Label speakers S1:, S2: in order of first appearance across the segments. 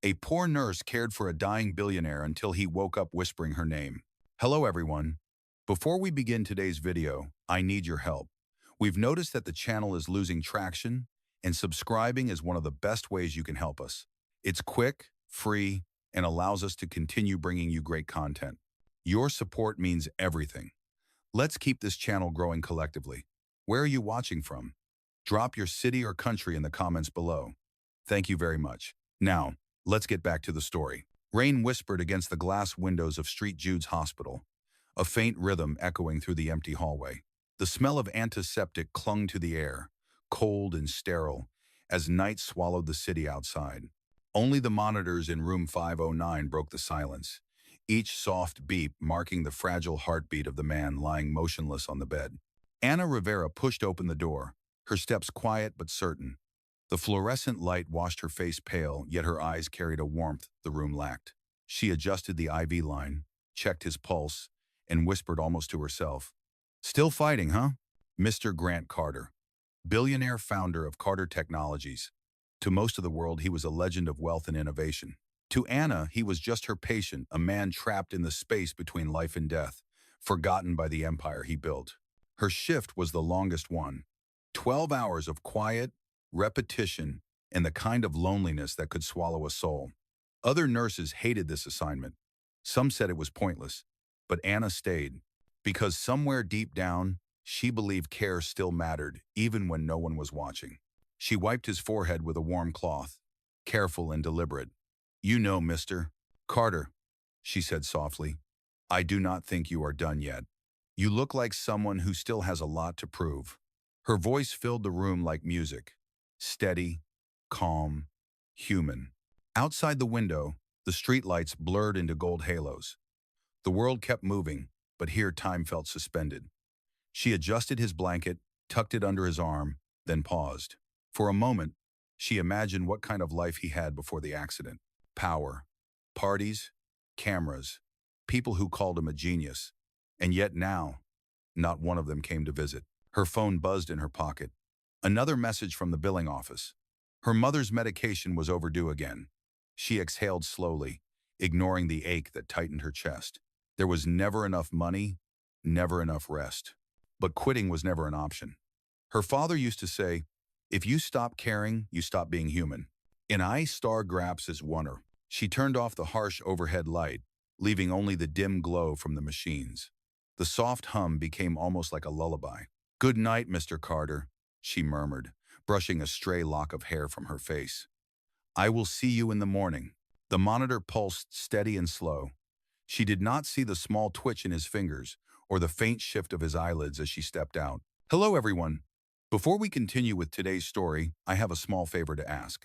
S1: A poor nurse cared for a dying billionaire until he woke up whispering her name. Hello everyone. Before we begin today's video, I need your help. We've noticed that the channel is losing traction, and subscribing is one of the best ways you can help us. It's quick, free, and allows us to continue bringing you great content. Your support means everything. Let's keep this channel growing collectively. Where are you watching from? Drop your city or country in the comments below. Thank you very much. Now, let's get back to the story. Rain whispered against the glass windows of Street Jude's hospital, a faint rhythm echoing through the empty hallway. The smell of antiseptic clung to the air, cold and sterile, as night swallowed the city outside. Only the monitors in room 509 broke the silence, each soft beep marking the fragile heartbeat of the man lying motionless on the bed. Anna Rivera pushed open the door, her steps quiet but certain. The fluorescent light washed her face pale, yet her eyes carried a warmth the room lacked. She adjusted the IV line, checked his pulse, and whispered almost to herself, "Still fighting, huh?" Mr. Grant Carter, billionaire founder of Carter Technologies. To most of the world, he was a legend of wealth and innovation. To Anna, he was just her patient, a man trapped in the space between life and death, forgotten by the empire he built. Her shift was the longest one. 12 hours of quiet, repetition, and the kind of loneliness that could swallow a soul. Other nurses hated this assignment. Some said it was pointless, but Anna stayed, because somewhere deep down, she believed care still mattered, even when no one was watching. She wiped his forehead with a warm cloth, careful and deliberate. "You know, Mr. Carter," she said softly, "I do not think you are done yet. You look like someone who still has a lot to prove." Her voice filled the room like music, steady, calm, human. Outside the window, the streetlights blurred into gold halos. The world kept moving, but here time felt suspended. She adjusted his blanket, tucked it under his arm, then paused. For a moment, she imagined what kind of life he had before the accident. Power, parties, cameras, people who called him a genius. And yet now, not one of them came to visit. Her phone buzzed in her pocket. Another message from the billing office. Her mother's medication was overdue again. She exhaled slowly, ignoring the ache that tightened her chest. There was never enough money, never enough rest. But quitting was never an option. Her father used to say, "If you stop caring, you stop being human." And I star graps as wonder. She turned off the harsh overhead light, leaving only the dim glow from the machines. The soft hum became almost like a lullaby. "Good night, Mr. Carter," she murmured, brushing a stray lock of hair from her face. "I will see you in the morning." The monitor pulsed steady and slow. She did not see the small twitch in his fingers or the faint shift of his eyelids as she stepped out. Hello, everyone. Before we continue with today's story, I have a small favor to ask.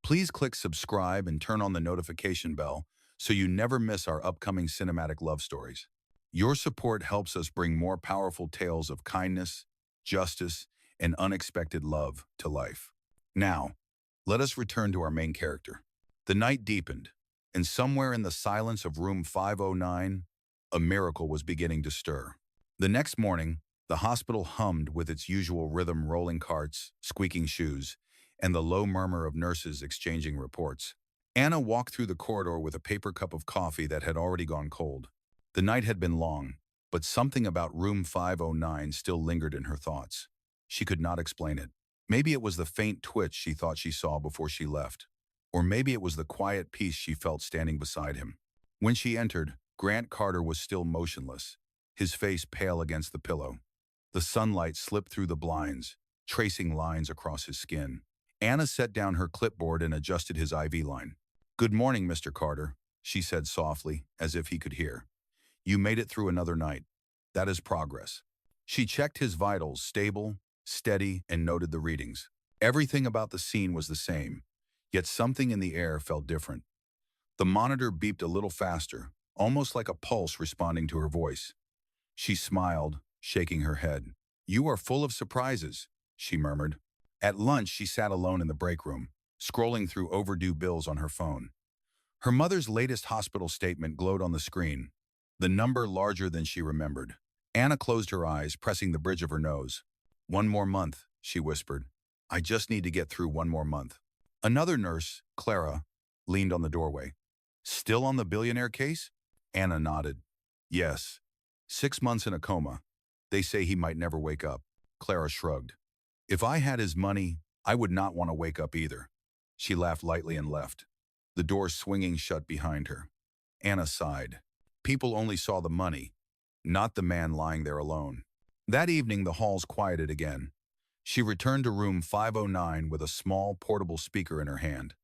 S1: Please click subscribe and turn on the notification bell so you never miss our upcoming cinematic love stories. Your support helps us bring more powerful tales of kindness, justice, and unexpected love to life. Now, let us return to our main character. The night deepened, and somewhere in the silence of room 509, a miracle was beginning to stir. The next morning, the hospital hummed with its usual rhythm, rolling carts, squeaking shoes, and the low murmur of nurses exchanging reports. Anna walked through the corridor with a paper cup of coffee that had already gone cold. The night had been long, but something about room 509 still lingered in her thoughts. She could not explain it. Maybe it was the faint twitch she thought she saw before she left, or maybe it was the quiet peace she felt standing beside him. When she entered, Grant Carter was still motionless, his face pale against the pillow. The sunlight slipped through the blinds, tracing lines across his skin. Anna set down her clipboard and adjusted his IV line. "Good morning, Mr. Carter," she said softly, as if he could hear. "You made it through another night. That is progress." She checked his vitals, stable, steady, and noted the readings. Everything about the scene was the same, yet something in the air felt different. The monitor beeped a little faster, almost like a pulse responding to her voice. She smiled, shaking her head. "You are full of surprises," she murmured. At lunch, she sat alone in the break room, scrolling through overdue bills on her phone. Her mother's latest hospital statement glowed on the screen, the number larger than she remembered. Anna closed her eyes, pressing the bridge of her nose. "One more month," she whispered. "I just need to get through one more month." Another nurse, Clara, leaned on the doorway. Still on the billionaire case? Anna nodded. Yes. 6 months in a coma. They say he might never wake up. Clara shrugged. If I had his money, I would not want to wake up either. She laughed lightly and left, the door swinging shut behind her. Anna sighed. People only saw the money, not the man lying there alone. That evening, the halls quieted again. She returned to room 509 with a small, portable speaker in her hand.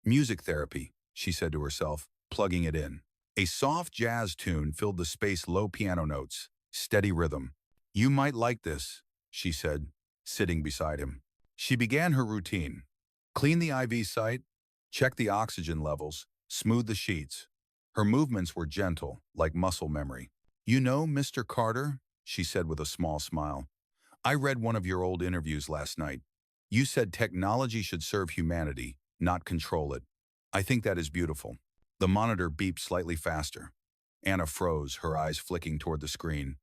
S1: Music therapy, she said to herself, plugging it in. A soft jazz tune filled the space, low piano notes, steady rhythm. You might like this, she said, sitting beside him. She began her routine. Clean the IV site, check the oxygen levels, smooth the sheets. Her movements were gentle, like muscle memory. You know, Mr. Carter, she said with a small smile, I read one of your old interviews last night. You said technology should serve humanity, not control it. I think that is beautiful. The monitor beeped slightly faster. Anna froze, her eyes flicking toward the screen.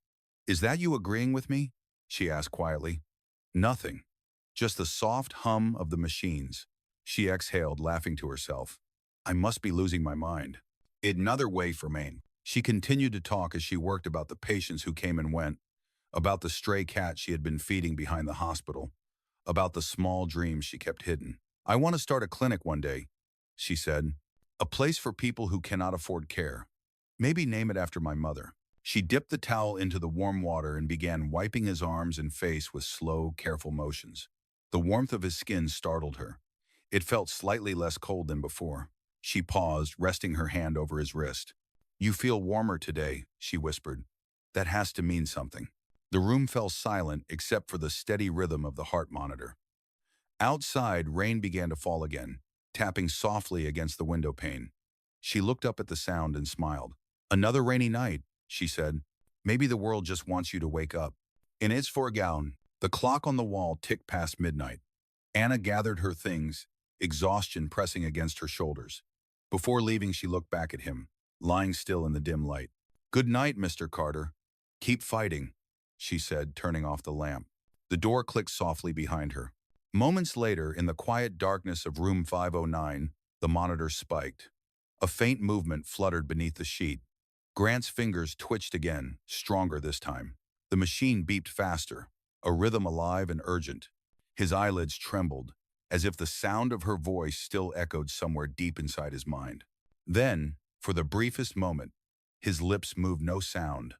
S1: Is that you agreeing with me? She asked quietly. Nothing. Just the soft hum of the machines. She exhaled, laughing to herself. I must be losing my mind. Another way for Maine. She continued to talk as she worked about the patients who came and went, about the stray cat she had been feeding behind the hospital, about the small dreams she kept hidden. I want to start a clinic one day, she said. A place for people who cannot afford care. Maybe name it after my mother. She dipped the towel into the warm water and began wiping his arms and face with slow, careful motions. The warmth of his skin startled her. It felt slightly less cold than before. She paused, resting her hand over his wrist. You feel warmer today, she whispered. That has to mean something. The room fell silent except for the steady rhythm of the heart monitor. Outside, rain began to fall again, tapping softly against the window pane. She looked up at the sound and smiled. Another rainy night, she said. Maybe the world just wants you to wake up. In its foreground, the clock on the wall ticked past midnight. Anna gathered her things, exhaustion pressing against her shoulders. Before leaving, she looked back at him, lying still in the dim light. Good night, Mr. Carter. Keep fighting, she said, turning off the lamp. The door clicked softly behind her. Moments later, in the quiet darkness of room 509, the monitor spiked. A faint movement fluttered beneath the sheet. Grant's fingers twitched again, stronger this time. The machine beeped faster, a rhythm alive and urgent. His eyelids trembled, as if the sound of her voice still echoed somewhere deep inside his mind. Then, for the briefest moment, his lips moved no sound,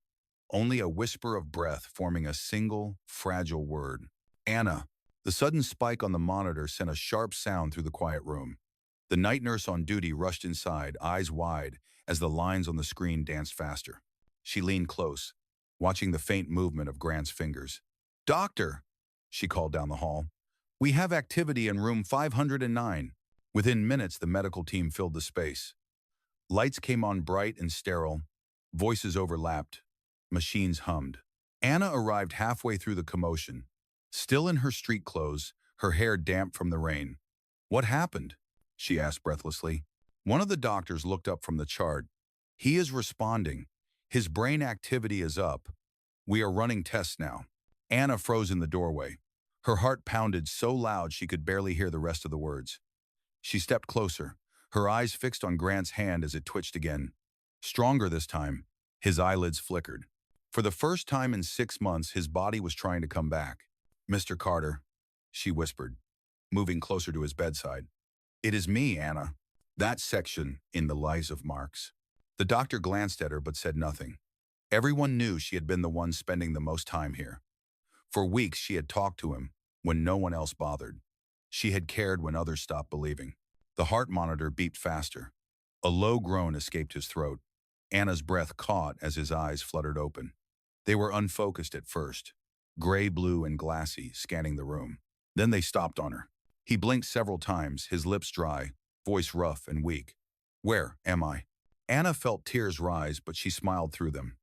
S1: only a whisper of breath forming a single, fragile word. Anna. The sudden spike on the monitor sent a sharp sound through the quiet room. The night nurse on duty rushed inside, eyes wide, as the lines on the screen danced faster. She leaned close, watching the faint movement of Grant's fingers. Doctor, she called down the hall. We have activity in room 509. Within minutes, the medical team filled the space. Lights came on bright and sterile. Voices overlapped. Machines hummed. Anna arrived halfway through the commotion. Still in her street clothes, her hair damp from the rain. What happened? She asked breathlessly. One of the doctors looked up from the chart. He is responding. His brain activity is up. We are running tests now. Anna froze in the doorway. Her heart pounded so loud she could barely hear the rest of the words. She stepped closer, her eyes fixed on Grant's hand as it twitched again. Stronger this time. His eyelids flickered. For the first time in 6 months, his body was trying to come back. Mr. Carter, she whispered, moving closer to his bedside. It is me, Anna. That section in the lies of Marx. The doctor glanced at her but said nothing. Everyone knew she had been the one spending the most time here. For weeks she had talked to him when no one else bothered. She had cared when others stopped believing. The heart monitor beeped faster. A low groan escaped his throat. Anna's breath caught as his eyes fluttered open. They were unfocused at first, gray-blue and glassy, scanning the room. Then they stopped on her. He blinked several times, his lips dry, voice rough and weak. Where am I? Anna felt tears rise, but she smiled through them.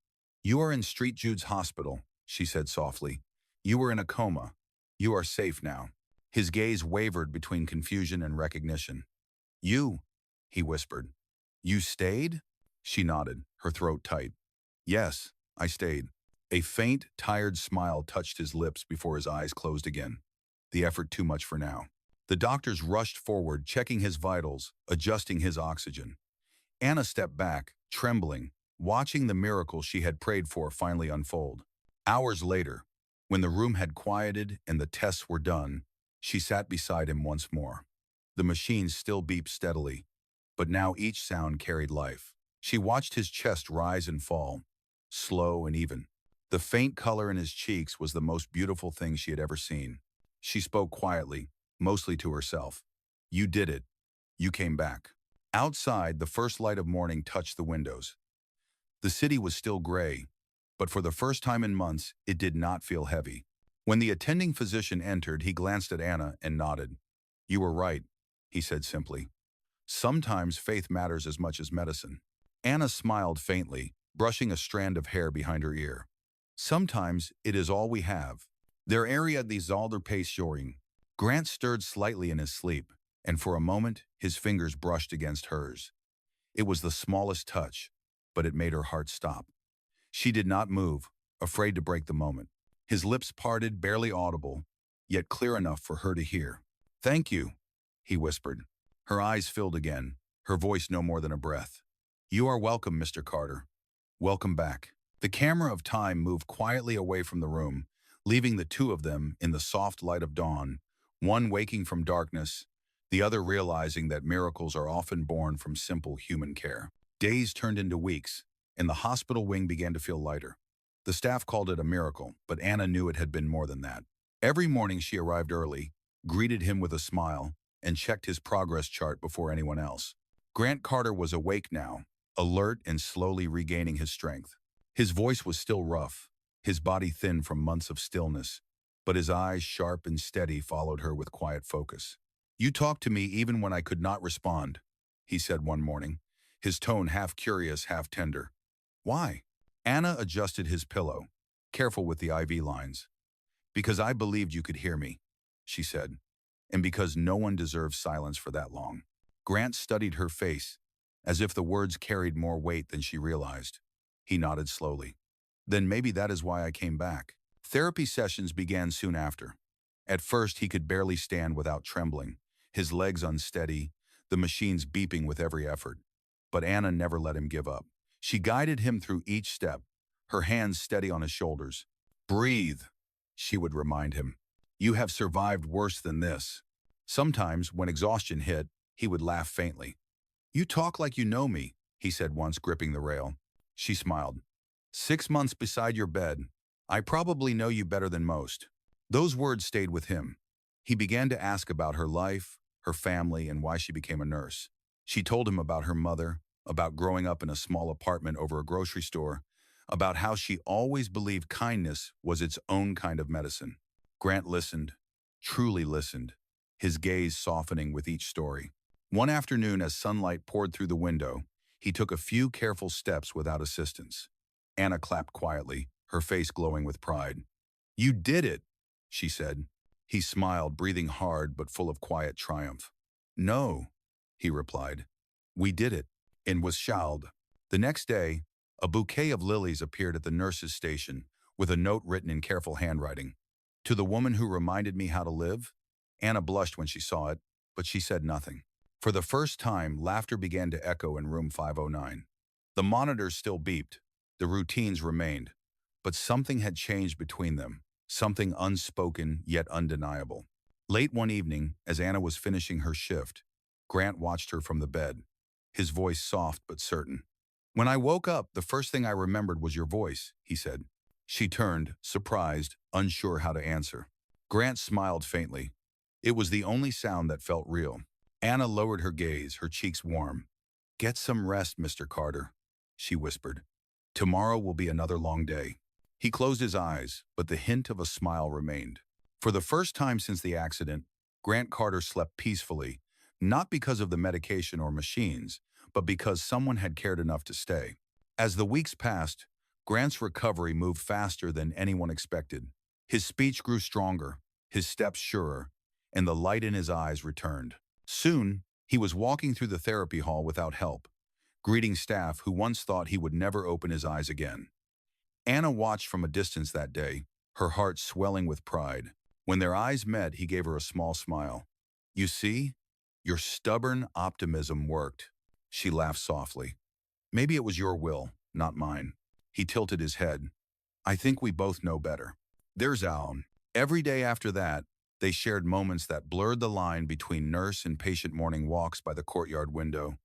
S1: You are in Street Jude's hospital, she said softly. You were in a coma. You are safe now. His gaze wavered between confusion and recognition. You, he whispered. You stayed? She nodded, her throat tight. Yes, I stayed. A faint, tired smile touched his lips before his eyes closed again. The effort too much for now. The doctors rushed forward, checking his vitals, adjusting his oxygen. Anna stepped back, trembling, watching the miracle she had prayed for finally unfold. Hours later, when the room had quieted and the tests were done, she sat beside him once more. The machines still beeped steadily, but now each sound carried life. She watched his chest rise and fall, slow and even. The faint color in his cheeks was the most beautiful thing she had ever seen. She spoke quietly, mostly to herself. "You did it. You came back." Outside, the first light of morning touched the windows. The city was still gray, but for the first time in months, it did not feel heavy. When the attending physician entered, he glanced at Anna and nodded. "You were right," he said simply. "Sometimes faith matters as much as medicine." Anna smiled faintly, brushing a strand of hair behind her ear. "Sometimes it is all we have." Their area dissolved pace soaring. Grant stirred slightly in his sleep, and for a moment his fingers brushed against hers. It was the smallest touch, but it made her heart stop. She did not move, afraid to break the moment. His lips parted, barely audible, yet clear enough for her to hear. "Thank you," he whispered. Her eyes filled again, her voice no more than a breath. "You are welcome, Mr. Carter. Welcome back." The camera of time moved quietly away from the room, leaving the two of them in the soft light of dawn, one waking from darkness, the other realizing that miracles are often born from simple human care. Days turned into weeks, and the hospital wing began to feel lighter. The staff called it a miracle, but Anna knew it had been more than that. Every morning she arrived early, greeted him with a smile, and checked his progress chart before anyone else. Grant Carter was awake now, alert and slowly regaining his strength. His voice was still rough, his body thin from months of stillness, but his eyes, sharp and steady, followed her with quiet focus. "You talked to me even when I could not respond," he said one morning, his tone half curious, half tender. "Why?" Anna adjusted his pillow, careful with the IV lines. "Because I believed you could hear me," she said, "and because no one deserves silence for that long." Grant studied her face, as if the words carried more weight than she realized. He nodded slowly. "Then maybe that is why I came back." Therapy sessions began soon after. At first, he could barely stand without trembling, his legs unsteady, the machines beeping with every effort. But Anna never let him give up. She guided him through each step, her hands steady on his shoulders. "Breathe," she would remind him. "You have survived worse than this." Sometimes, when exhaustion hit, he would laugh faintly. "You talk like you know me," he said once, gripping the rail. She smiled. "6 months beside your bed. I probably know you better than most." Those words stayed with him. He began to ask about her life, her family, and why she became a nurse. She told him about her mother, about growing up in a small apartment over a grocery store, about how she always believed kindness was its own kind of medicine. Grant listened, truly listened, his gaze softening with each story. One afternoon, as sunlight poured through the window, he took a few careful steps without assistance. Anna clapped quietly, her face glowing with pride. "You did it," she said. He smiled, breathing hard but full of quiet triumph. "No," he replied. "We did it," and was shawled. The next day, a bouquet of lilies appeared at the nurse's station, with a note written in careful handwriting. "To the woman who reminded me how to live." Anna blushed when she saw it, but she said nothing. For the first time, laughter began to echo in room 509. The monitors still beeped, the routines remained, but something had changed between them, something unspoken yet undeniable. Late one evening, as Anna was finishing her shift, Grant watched her from the bed, his voice soft but certain. "When I woke up, the first thing I remembered was your voice," he said. She turned, surprised, unsure how to answer. Grant smiled faintly. It was the only sound that felt real. Anna lowered her gaze, her cheeks warm. "Get some rest, Mr. Carter," she whispered. "Tomorrow will be another long day." He closed his eyes, but the hint of a smile remained. For the first time since the accident, Grant Carter slept peacefully, not because of the medication or machines, but because someone had cared enough to stay. As the weeks passed, Grant's recovery moved faster than anyone expected. His speech grew stronger, his steps surer, and the light in his eyes returned. Soon, he was walking through the therapy hall without help, greeting staff who once thought he would never open his eyes again. Anna watched from a distance that day, her heart swelling with pride. When their eyes met, he gave her a small smile. You see, your stubborn optimism worked. She laughed softly. Maybe it was your will, not mine. He tilted his head. I think we both know better. There's Alan. Every day after that, they shared moments that blurred the line between nurse and patient morning walks by the courtyard window,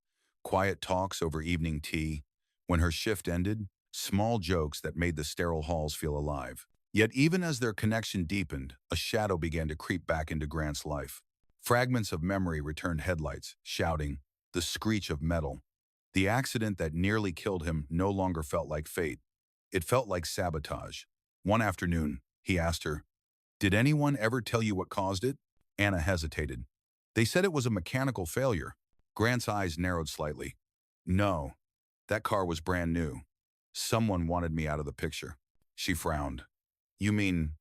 S1: quiet talks over evening tea. When her shift ended, small jokes that made the sterile halls feel alive. Yet even as their connection deepened, a shadow began to creep back into Grant's life. Fragments of memory returned headlights, shouting, the screech of metal. The accident that nearly killed him no longer felt like fate. It felt like sabotage. One afternoon, he asked her, did anyone ever tell you what caused it? Anna hesitated. They said it was a mechanical failure. Grant's eyes narrowed slightly. No, that car was brand new. Someone wanted me out of the picture. She frowned. You mean,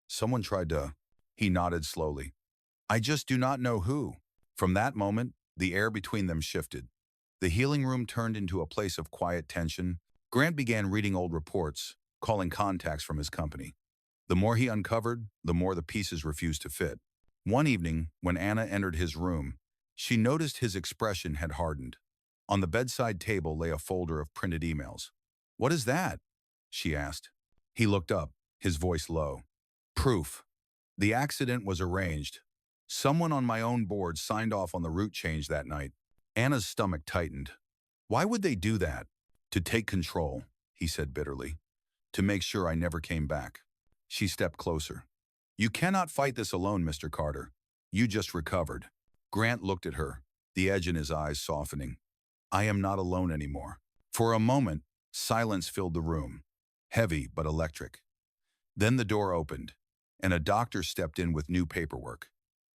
S1: someone tried to... He nodded slowly. I just do not know who. From that moment, the air between them shifted. The healing room turned into a place of quiet tension. Grant began reading old reports, calling contacts from his company. The more he uncovered, the more the pieces refused to fit. One evening, when Anna entered his room, she noticed his expression had hardened. On the bedside table lay a folder of printed emails. What is that? She asked. He looked up, his voice low. Proof. The accident was arranged. Someone on my own board signed off on the route change that night. Anna's stomach tightened. Why would they do that? To take control, he said bitterly. To make sure I never came back. She stepped closer. You cannot fight this alone, Mr. Carter. You just recovered. Grant looked at her, the edge in his eyes softening. I am not alone anymore. For a moment, silence filled the room, heavy but electric. Then the door opened, and a doctor stepped in with new paperwork.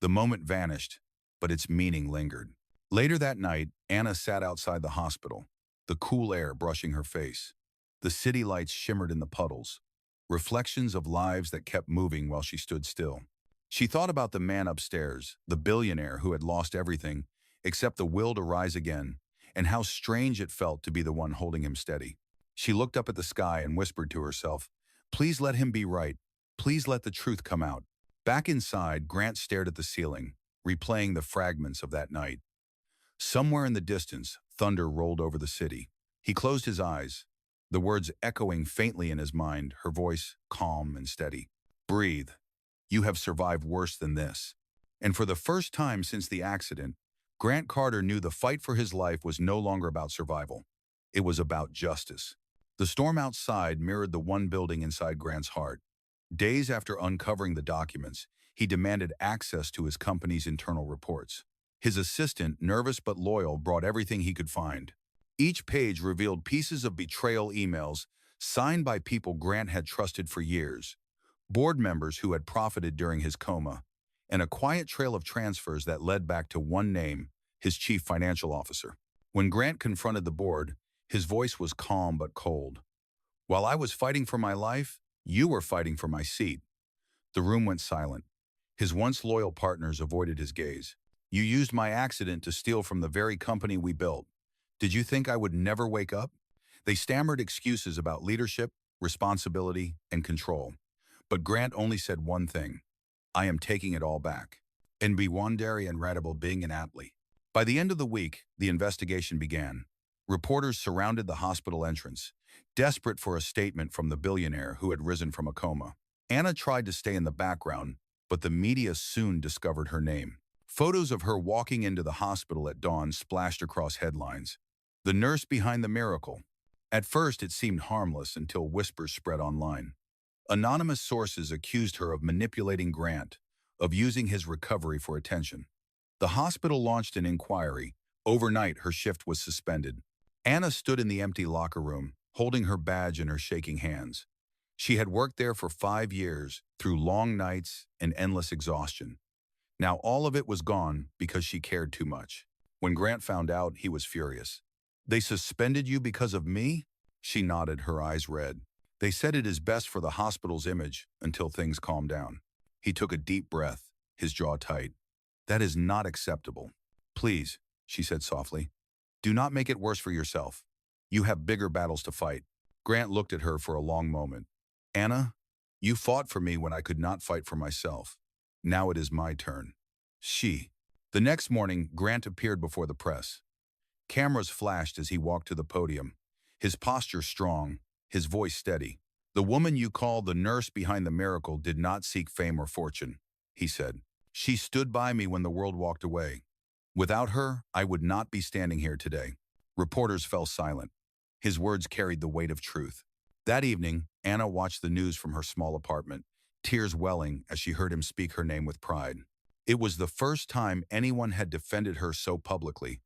S1: The moment vanished, but its meaning lingered. Later that night, Anna sat outside the hospital, the cool air brushing her face. The city lights shimmered in the puddles, reflections of lives that kept moving while she stood still. She thought about the man upstairs, the billionaire who had lost everything except the will to rise again, and how strange it felt to be the one holding him steady. She looked up at the sky and whispered to herself, please let him be right. Please let the truth come out. Back inside, Grant stared at the ceiling, replaying the fragments of that night. Somewhere in the distance, thunder rolled over the city. He closed his eyes, the words echoing faintly in his mind, her voice calm and steady. Breathe. You have survived worse than this. And for the first time since the accident, Grant Carter knew the fight for his life was no longer about survival. It was about justice. The storm outside mirrored the one building inside Grant's heart. Days after uncovering the documents, he demanded access to his company's internal reports. His assistant, nervous but loyal, brought everything he could find. Each page revealed pieces of betrayal emails signed by people Grant had trusted for years, board members who had profited during his coma, and a quiet trail of transfers that led back to one name, his chief financial officer. When Grant confronted the board, his voice was calm but cold. While I was fighting for my life, you were fighting for my seat. The room went silent. His once loyal partners avoided his gaze. You used my accident to steal from the very company we built. Did you think I would never wake up? They stammered excuses about leadership, responsibility, and control. But Grant only said one thing. I am taking it all back. And be wandary and radical being an athlete. By the end of the week, the investigation began. Reporters surrounded the hospital entrance, desperate for a statement from the billionaire who had risen from a coma. Anna tried to stay in the background, but the media soon discovered her name. Photos of her walking into the hospital at dawn splashed across headlines. The nurse behind the miracle. At first, it seemed harmless until whispers spread online. Anonymous sources accused her of manipulating Grant, of using his recovery for attention. The hospital launched an inquiry. Overnight, her shift was suspended. Anna stood in the empty locker room, holding her badge in her shaking hands. She had worked there for 5 years, through long nights and endless exhaustion. Now all of it was gone because she cared too much. When Grant found out, he was furious. They suspended you because of me? She nodded, her eyes red. They said it is best for the hospital's image until things calm down. He took a deep breath, his jaw tight. That is not acceptable. Please, she said softly, do not make it worse for yourself. You have bigger battles to fight. Grant looked at her for a long moment. Anna, you fought for me when I could not fight for myself. Now it is my turn. She The next morning, Grant appeared before the press. Cameras flashed as he walked to the podium, his posture strong, his voice steady. "The woman you call the nurse behind the miracle did not seek fame or fortune," he said. "She stood by me when the world walked away. Without her, I would not be standing here today." Reporters fell silent. His words carried the weight of truth. That evening, Anna watched the news from her small apartment, tears welling as she heard him speak her name with pride. It was the first time anyone had defended her so publicly,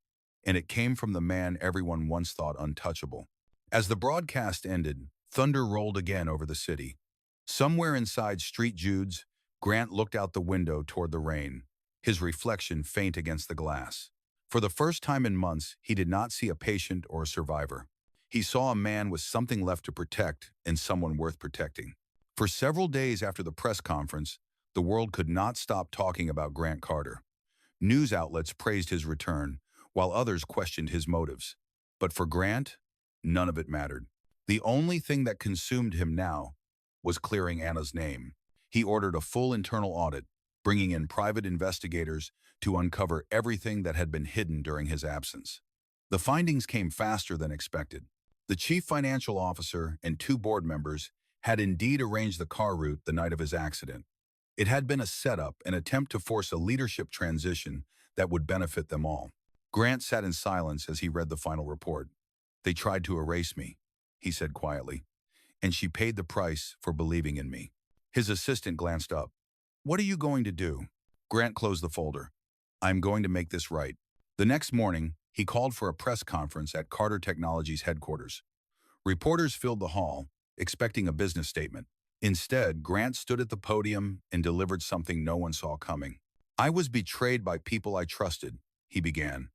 S1: and it came from the man everyone once thought untouchable. As the broadcast ended, thunder rolled again over the city. Somewhere inside Street Jude's, Grant looked out the window toward the rain, his reflection faint against the glass. For the first time in months, he did not see a patient or a survivor. He saw a man with something left to protect and someone worth protecting. For several days after the press conference, the world could not stop talking about Grant Carter. News outlets praised his return, while others questioned his motives. But for Grant, none of it mattered. The only thing that consumed him now was clearing Anna's name. He ordered a full internal audit, bringing in private investigators to uncover everything that had been hidden during his absence. The findings came faster than expected. The chief financial officer and 2 board members had indeed arranged the car route the night of his accident. It had been a setup, an attempt to force a leadership transition that would benefit them all. Grant sat in silence as he read the final report. "They tried to erase me," he said quietly, "and she paid the price for believing in me." His assistant glanced up. "What are you going to do?" Grant closed the folder. "I'm going to make this right." The next morning, he called for a press conference at Carter Technologies headquarters. Reporters filled the hall, expecting a business statement. Instead, Grant stood at the podium and delivered something no one saw coming. "I was betrayed by people I trusted," he began,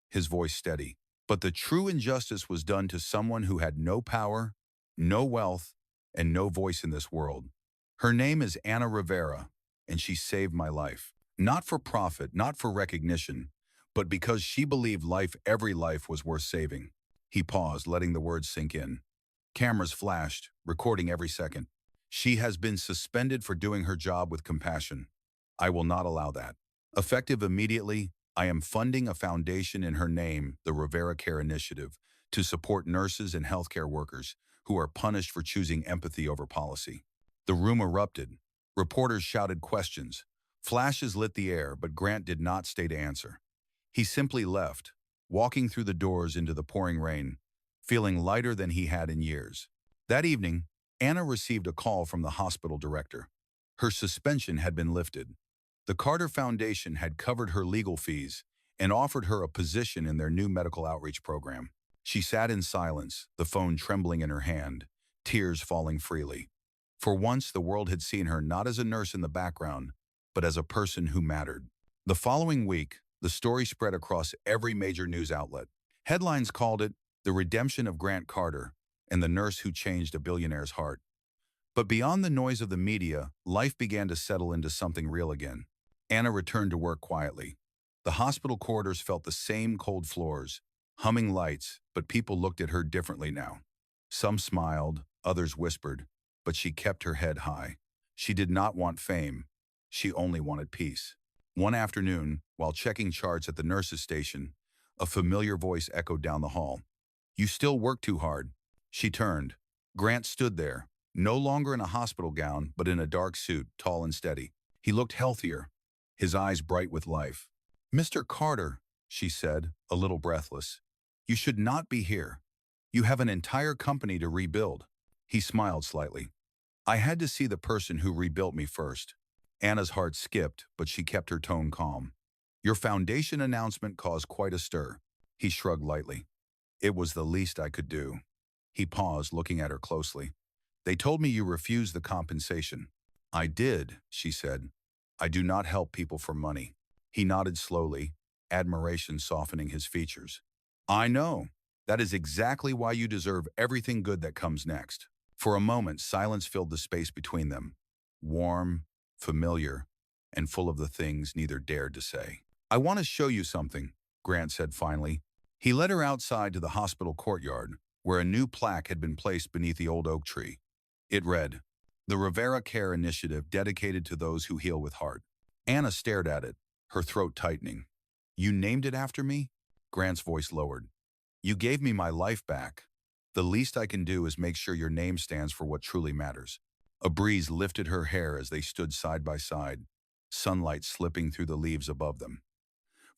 S1: his voice steady. "But the true injustice was done to someone who had no power, no wealth, and no voice in this world. Her name is Anna Rivera, and she saved my life. Not for profit, not for recognition, but because she believed every life was worth saving." He paused, letting the words sink in. Cameras flashed, recording every second. "She has been suspended for doing her job with compassion. I will not allow that. Effective immediately, I am funding a foundation in her name, the Rivera Care Initiative, to support nurses and healthcare workers who are punished for choosing empathy over policy." The room erupted. Reporters shouted questions. Flashes lit the air, but Grant did not stay to answer. He simply left, walking through the doors into the pouring rain, feeling lighter than he had in years. That evening, Anna received a call from the hospital director. Her suspension had been lifted. The Carter Foundation had covered her legal fees and offered her a position in their new medical outreach program. She sat in silence, the phone trembling in her hand, tears falling freely. For once, the world had seen her not as a nurse in the background, but as a person who mattered. The following week, the story spread across every major news outlet. Headlines called it "The Redemption of Grant Carter" and "The Nurse Who Changed a Billionaire's Heart." But beyond the noise of the media, life began to settle into something real again. Anna returned to work quietly. The hospital corridors felt the same cold floors, humming lights, but people looked at her differently now. Some smiled, others whispered, but she kept her head high. She did not want fame. She only wanted peace. One afternoon, while checking charts at the nurse's station, a familiar voice echoed down the hall. "You still work too hard." She turned. Grant stood there, no longer in a hospital gown, but in a dark suit, tall and steady. He looked healthier, his eyes bright with life. "Mr. Carter," she said, a little breathless, "you should not be here. You have an entire company to rebuild." He smiled slightly. "I had to see the person who rebuilt me first." Anna's heart skipped, but she kept her tone calm. "Your foundation announcement caused quite a stir." He shrugged lightly. "It was the least I could do." He paused, looking at her closely. "They told me you refused the compensation." "I did," she said. "I do not help people for money." He nodded slowly, admiration softening his features. "I know. That is exactly why you deserve everything good that comes next." For a moment, silence filled the space between them. Warm, familiar, and full of the things neither dared to say. "I want to show you something," Grant said finally. He led her outside to the hospital courtyard, where a new plaque had been placed beneath the old oak tree. It read, "The Rivera Care Initiative dedicated to those who heal with heart." Anna stared at it, her throat tightening. You named it after me? Grant's voice lowered. You gave me my life back. The least I can do is make sure your name stands for what truly matters. A breeze lifted her hair as they stood side by side, sunlight slipping through the leaves above them.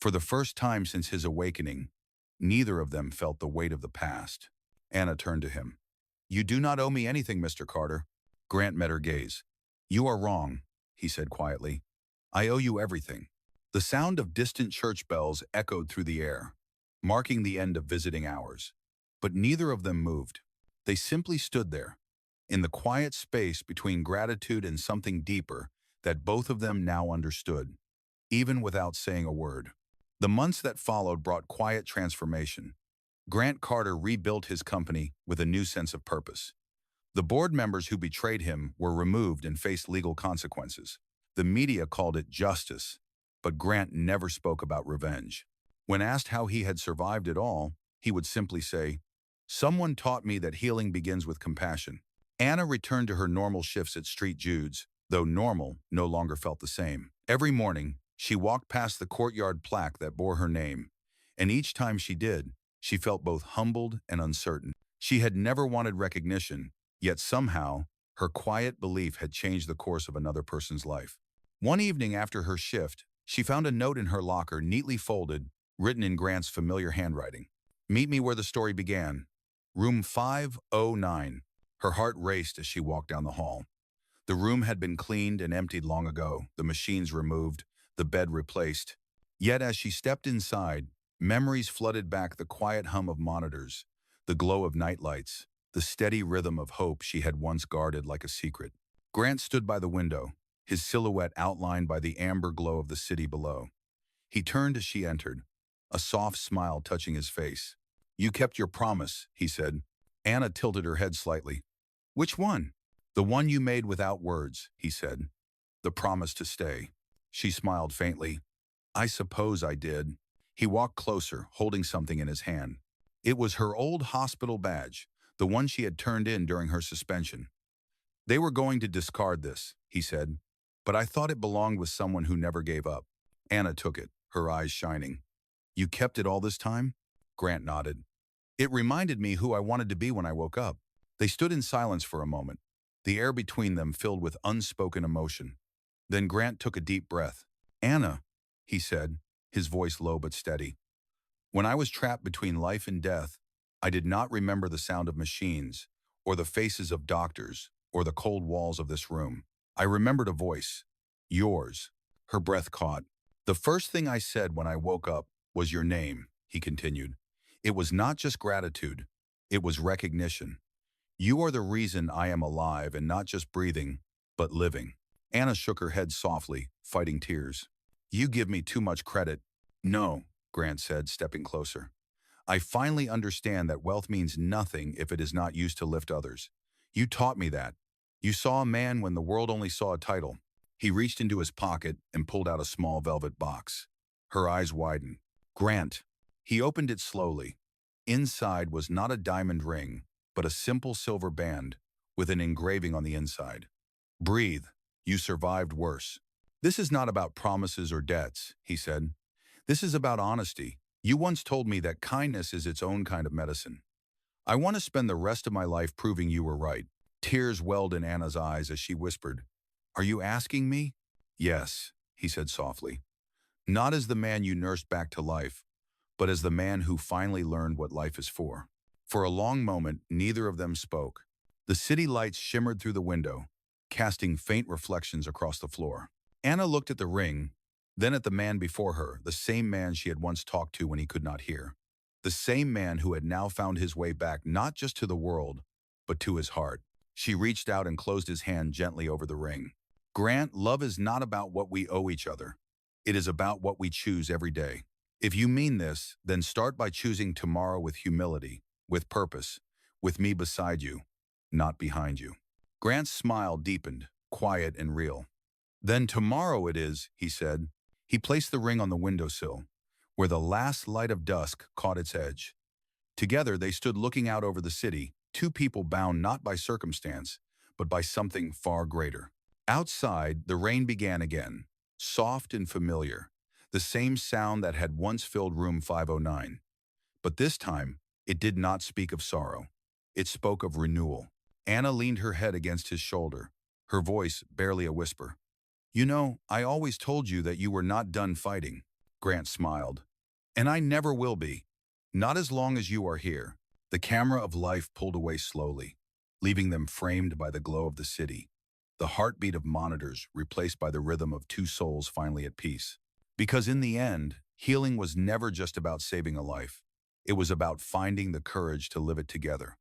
S1: For the first time since his awakening, neither of them felt the weight of the past. Anna turned to him. You do not owe me anything, Mr. Carter. Grant met her gaze. You are wrong, he said quietly. I owe you everything. The sound of distant church bells echoed through the air, marking the end of visiting hours. But neither of them moved. They simply stood there, in the quiet space between gratitude and something deeper that both of them now understood, even without saying a word. The months that followed brought quiet transformation. Grant Carter rebuilt his company with a new sense of purpose. The board members who betrayed him were removed and faced legal consequences. The media called it justice, but Grant never spoke about revenge. When asked how he had survived it all, he would simply say, Someone taught me that healing begins with compassion. Anna returned to her normal shifts at Street Jude's, though normal no longer felt the same. Every morning, she walked past the courtyard plaque that bore her name, and each time she did, she felt both humbled and uncertain. She had never wanted recognition, yet somehow, her quiet belief had changed the course of another person's life. One evening after her shift, she found a note in her locker neatly folded, written in Grant's familiar handwriting. Meet me where the story began. Room 509. Her heart raced as she walked down the hall. The room had been cleaned and emptied long ago, the machines removed, the bed replaced. Yet as she stepped inside, memories flooded back, the quiet hum of monitors, the glow of nightlights, the steady rhythm of hope she had once guarded like a secret. Grant stood by the window, his silhouette outlined by the amber glow of the city below. He turned as she entered, a soft smile touching his face. You kept your promise, he said. Anna tilted her head slightly. Which one? The one you made without words, he said. The promise to stay. She smiled faintly. I suppose I did. He walked closer, holding something in his hand. It was her old hospital badge, the one she had turned in during her suspension. They were going to discard this, he said, but I thought it belonged with someone who never gave up. Anna took it, her eyes shining. You kept it all this time? Grant nodded. It reminded me who I wanted to be when I woke up. They stood in silence for a moment, the air between them filled with unspoken emotion. Then Grant took a deep breath. Anna, he said, his voice low but steady. When I was trapped between life and death, I did not remember the sound of machines, or the faces of doctors, or the cold walls of this room. I remembered a voice. Yours. Her breath caught. The first thing I said when I woke up was your name, he continued. It was not just gratitude. It was recognition. You are the reason I am alive and not just breathing, but living. Anna shook her head softly, fighting tears. You give me too much credit. No, Grant said, stepping closer. I finally understand that wealth means nothing if it is not used to lift others. You taught me that. You saw a man when the world only saw a title. He reached into his pocket and pulled out a small velvet box. Her eyes widened. Grant. He opened it slowly. Inside was not a diamond ring, but a simple silver band with an engraving on the inside. Breathe. You survived worse. This is not about promises or debts, he said. This is about honesty. You once told me that kindness is its own kind of medicine. I want to spend the rest of my life proving you were right. Tears welled in Anna's eyes as she whispered, Are you asking me? Yes, he said softly. Not as the man you nursed back to life, but as the man who finally learned what life is for. For a long moment, neither of them spoke. The city lights shimmered through the window, casting faint reflections across the floor. Anna looked at the ring, then at the man before her, the same man she had once talked to when he could not hear. The same man who had now found his way back not just to the world, but to his heart. She reached out and closed his hand gently over the ring. Grant, love is not about what we owe each other. It is about what we choose every day. If you mean this, then start by choosing tomorrow with humility, with purpose, with me beside you, not behind you. Grant's smile deepened, quiet and real. Then tomorrow it is, he said. He placed the ring on the windowsill, where the last light of dusk caught its edge. Together they stood looking out over the city, two people bound not by circumstance, but by something far greater. Outside, the rain began again, soft and familiar, the same sound that had once filled room 509. But this time, it did not speak of sorrow. It spoke of renewal. Anna leaned her head against his shoulder, her voice barely a whisper. You know, I always told you that you were not done fighting. Grant smiled. And I never will be. Not as long as you are here. The camera of life pulled away slowly, leaving them framed by the glow of the city, the heartbeat of monitors replaced by the rhythm of two souls finally at peace. Because in the end, healing was never just about saving a life. It was about finding the courage to live it together.